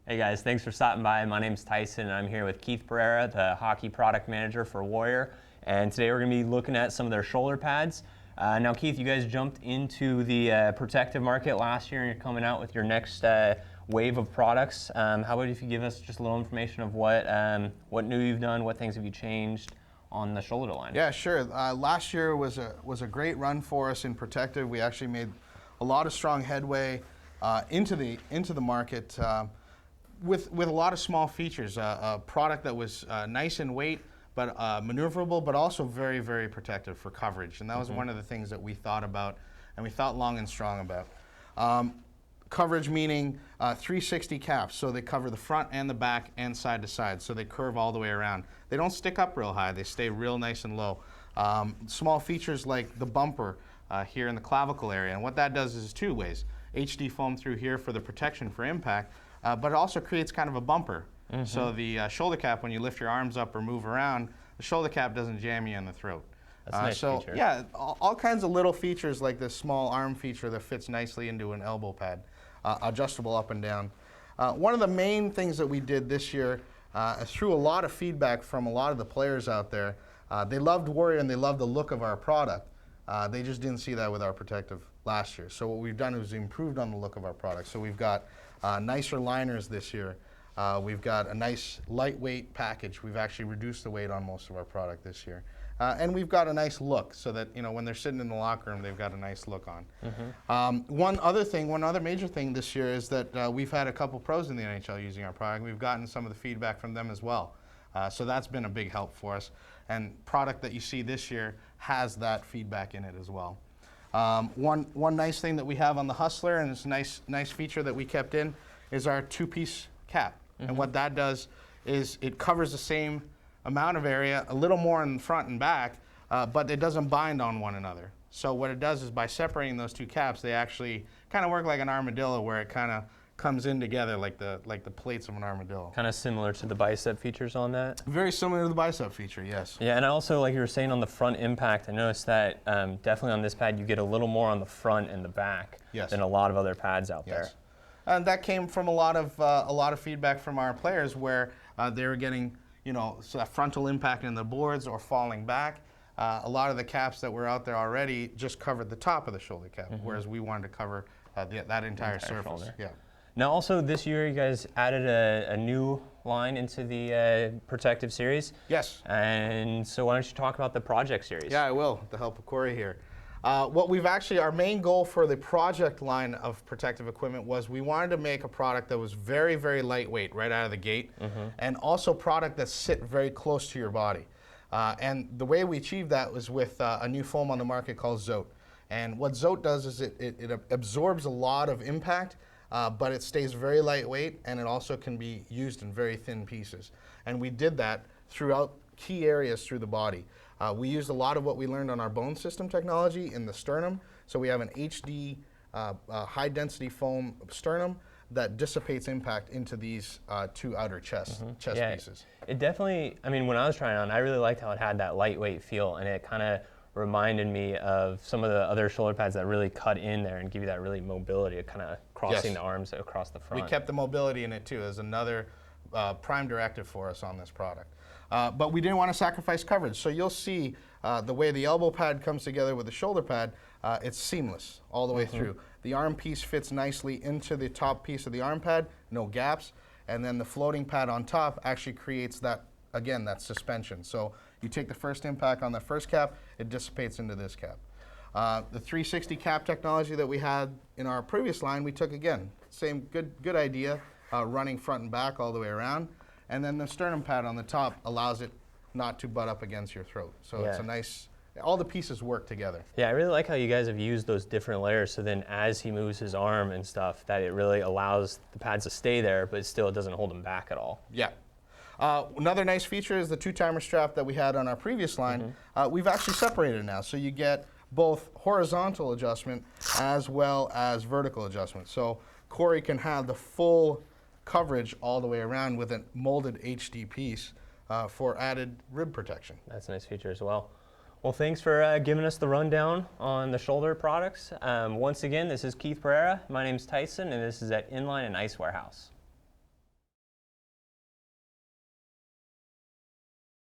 Hey guys, thanks for stopping by. My name's Tyson and I'm here with Keith Perera, the hockey product manager for Warrior. And today we're going to be looking at some of their shoulder pads. Now Keith, you guys jumped into the protective market last year and you're coming out with your next wave of products. How about if you give us just a little information of what new you've done, what things have you changed on the shoulder line? Yeah, sure. Last year was a great run for us in protective. We actually made a lot of strong headway into the market. With a lot of small features, a product that was nice in weight, but maneuverable, but also very, very protective for coverage. And that was one of the things that we thought about and we thought long and strong about. Coverage meaning 360 caps, so they cover the front and the back and side to side, so they curve all the way around. They don't stick up real high, they stay real nice and low. Small features like the bumper here in the clavicle area, and what that does is two ways. HD foam through here for the protection for impact, but it also creates kind of a bumper. So the shoulder cap, when you lift your arms up or move around, the shoulder cap doesn't jam you in the throat. That's a nice feature. Yeah, all kinds of little features like this small arm feature that fits nicely into an elbow pad, adjustable up and down. One of the main things that we did this year, through a lot of feedback from a lot of the players out there, they loved Warrior and they loved the look of our product. They just didn't see that with our protective last year. So what we've done is improved on the look of our product. So we've got nicer liners this year. We've got a nice lightweight package. We've actually reduced the weight on most of our product this year. And we've got a nice look so that, you know, when they're sitting in the locker room, they've got a nice look on. One other major thing this year is that we've had a couple pros in the NHL using our product. We've gotten some of the feedback from them as well. So that's been a big help for us. And product that you see this year has that feedback in it as well. One nice thing that we have on the Hustler, and it's a nice feature that we kept in, is our two-piece cap. And what that does is it covers the same amount of area, a little more in front and back, but it doesn't bind on one another. So what it does is by separating those two caps, they actually kind of work like an armadillo, where it kind of comes in together like the plates of an armadillo. Kind of similar to the bicep features on that? Very similar to the bicep feature, yes. Yeah, and also, like you were saying on the front impact, I noticed that definitely on this pad you get a little more on the front and the back than a lot of other pads out there. And that came from a lot of feedback from our players where they were getting, you know, so that frontal impact in the boards or falling back. A lot of the caps that were out there already just covered the top of the shoulder cap, whereas we wanted to cover that entire surface. Shoulder. Yeah. Now also this year you guys added a new line into the protective series. Yes. And so why don't you talk about the project series? Yeah, I will, with the help of Corey here. Our main goal for the project line of protective equipment was we wanted to make a product that was very, very lightweight right out of the gate, and also product that sit very close to your body. And the way we achieved that was with a new foam on the market called Zote. And what Zote does is it absorbs a lot of impact, but it stays very lightweight, and it also can be used in very thin pieces. And we did that throughout key areas through the body. We used a lot of what we learned on our bone system technology in the sternum. So we have an HD high density foam sternum that dissipates impact into these two outer chest pieces. It definitely, I mean, when I was trying it on, I really liked how it had that lightweight feel, and it kind of reminded me of some of the other shoulder pads that really cut in there and give you that really mobility of kind of crossing the arms across the front. We kept the mobility in it too as another prime directive for us on this product. But we didn't want to sacrifice coverage. So you'll see the way the elbow pad comes together with the shoulder pad, it's seamless all the way through. The arm piece fits nicely into the top piece of the arm pad, no gaps. And then the floating pad on top actually creates that, again, that suspension. So you take the first impact on the first cap, it dissipates into this cap. The 360 cap technology that we had in our previous line, we took again, same good idea, running front and back all the way around. And then the sternum pad on the top allows it not to butt up against your throat. So it's a nice, all the pieces work together. Yeah, I really like how you guys have used those different layers, so then as he moves his arm and stuff, that it really allows the pads to stay there, but still it doesn't hold him back at all. Yeah. Another nice feature is the two-timer strap that we had on our previous line. We've actually separated it now, so you get both horizontal adjustment as well as vertical adjustment. So Corey can have the full coverage all the way around with a molded HD piece for added rib protection. That's a nice feature as well. Well, thanks for giving us the rundown on the shoulder products. Once again, this is Keith Perera. My name's Tyson, and this is at Inline and Ice Warehouse.